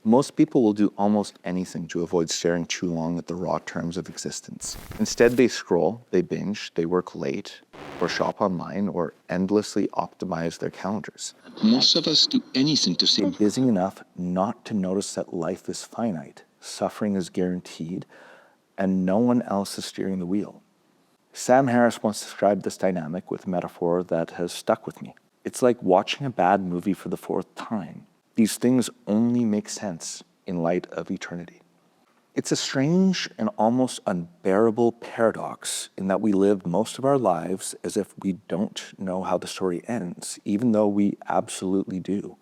Most people will do almost anything to avoid staring too long at the raw terms of existence. Instead, they scroll, they binge, they work late, or shop online, or endlessly optimize their calendars. Most of us do anything to Stay busy enough not to notice that life is finite, suffering is guaranteed, and no one else is steering the wheel. Sam Harris once described this dynamic with a metaphor that has stuck with me. It's like watching a bad movie for the fourth time. These things only make sense in light of eternity. It's a strange and almost unbearable paradox in that we live most of our lives as if we don't know how the story ends, even though we absolutely do.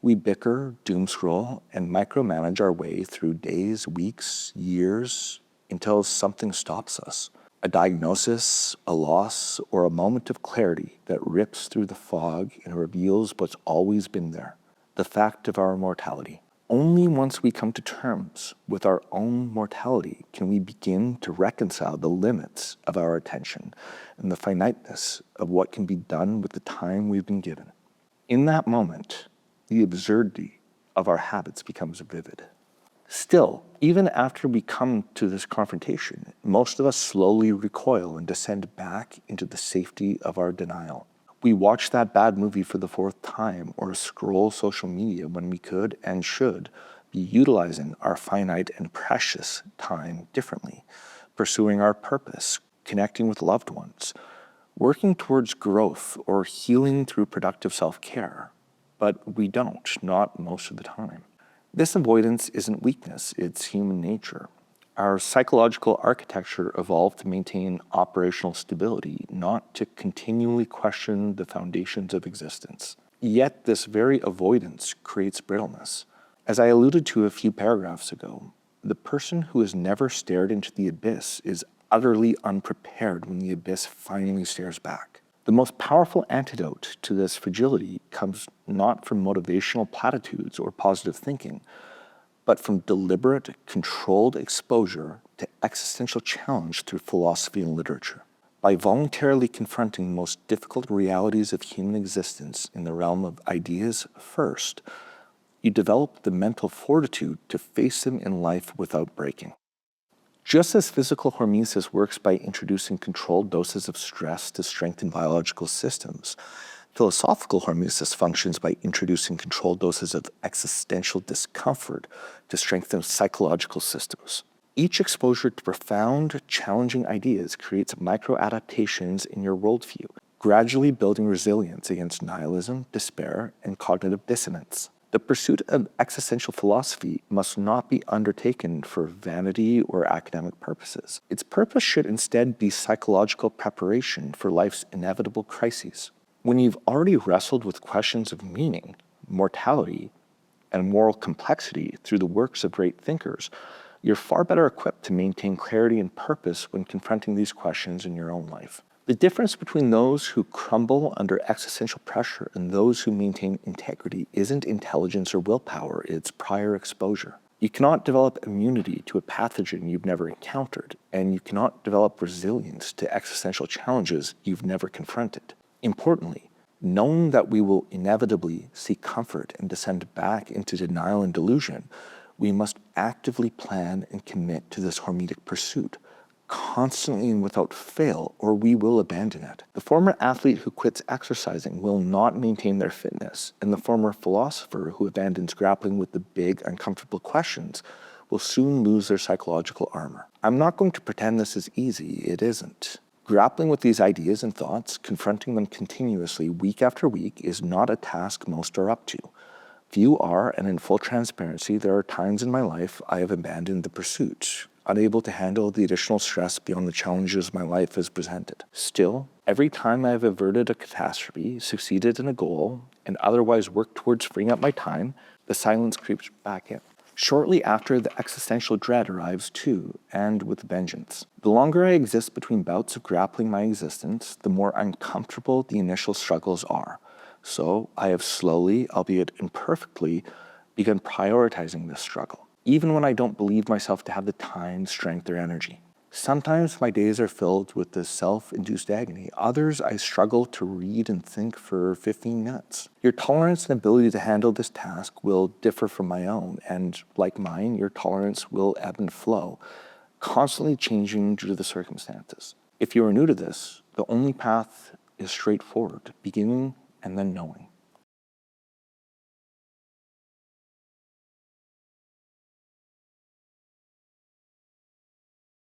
We bicker, doom scroll, and micromanage our way through days, weeks, years, until something stops us. A diagnosis, a loss, or a moment of clarity that rips through the fog and reveals what's always been there. The fact of our mortality. Only once we come to terms with our own mortality can we begin to reconcile the limits of our attention and the finiteness of what can be done with the time we've been given. In that moment, the absurdity of our habits becomes vivid. Still, even after we come to this confrontation, most of us slowly recoil and descend back into the safety of our denial. We watch that bad movie for the fourth time or scroll social media when we could and should be utilizing our finite and precious time differently, pursuing our purpose, connecting with loved ones, working towards growth or healing through productive self-care. But we don't, not most of the time. This avoidance isn't weakness, it's human nature. Our psychological architecture evolved to maintain operational stability, not to continually question the foundations of existence. Yet this very avoidance creates brittleness. As I alluded to a few paragraphs ago, the person who has never stared into the abyss is utterly unprepared when the abyss finally stares back. The most powerful antidote to this fragility comes not from motivational platitudes or positive thinking, but from deliberate, controlled exposure to existential challenge through philosophy and literature. By voluntarily confronting the most difficult realities of human existence in the realm of ideas first, you develop the mental fortitude to face them in life without breaking. Just as physical hormesis works by introducing controlled doses of stress to strengthen biological systems, philosophical hormesis functions by introducing controlled doses of existential discomfort to strengthen psychological systems. Each exposure to profound, challenging ideas creates micro-adaptations in your worldview, gradually building resilience against nihilism, despair, and cognitive dissonance. The pursuit of existential philosophy must not be undertaken for vanity or academic purposes. Its purpose should instead be psychological preparation for life's inevitable crises. When you've already wrestled with questions of meaning, mortality, and moral complexity through the works of great thinkers, you're far better equipped to maintain clarity and purpose when confronting these questions in your own life. The difference between those who crumble under existential pressure and those who maintain integrity isn't intelligence or willpower, it's prior exposure. You cannot develop immunity to a pathogen you've never encountered, and you cannot develop resilience to existential challenges you've never confronted. Importantly, knowing that we will inevitably seek comfort and descend back into denial and delusion, we must actively plan and commit to this hormetic pursuit, constantly and without fail, or we will abandon it. The former athlete who quits exercising will not maintain their fitness, and the former philosopher who abandons grappling with the big, uncomfortable questions will soon lose their psychological armor. I'm not going to pretend this is easy. It isn't. Grappling with these ideas and thoughts, confronting them continuously week after week, is not a task most are up to. Few are, and in full transparency, there are times in my life I have abandoned the pursuit, unable to handle the additional stress beyond the challenges my life has presented. Still, every time I have averted a catastrophe, succeeded in a goal, and otherwise worked towards freeing up my time, the silence creeps back in. Shortly after, the existential dread arrives too, and with vengeance. The longer I exist between bouts of grappling my existence, the more uncomfortable the initial struggles are. So I have slowly, albeit imperfectly, begun prioritizing this struggle, even when I don't believe myself to have the time, strength, or energy. Sometimes my days are filled with this self-induced agony. Others, I struggle to read and think for 15 minutes. Your tolerance and ability to handle this task will differ from my own, and like mine, your tolerance will ebb and flow, constantly changing due to the circumstances. If you are new to this, the only path is straightforward, beginning and then knowing.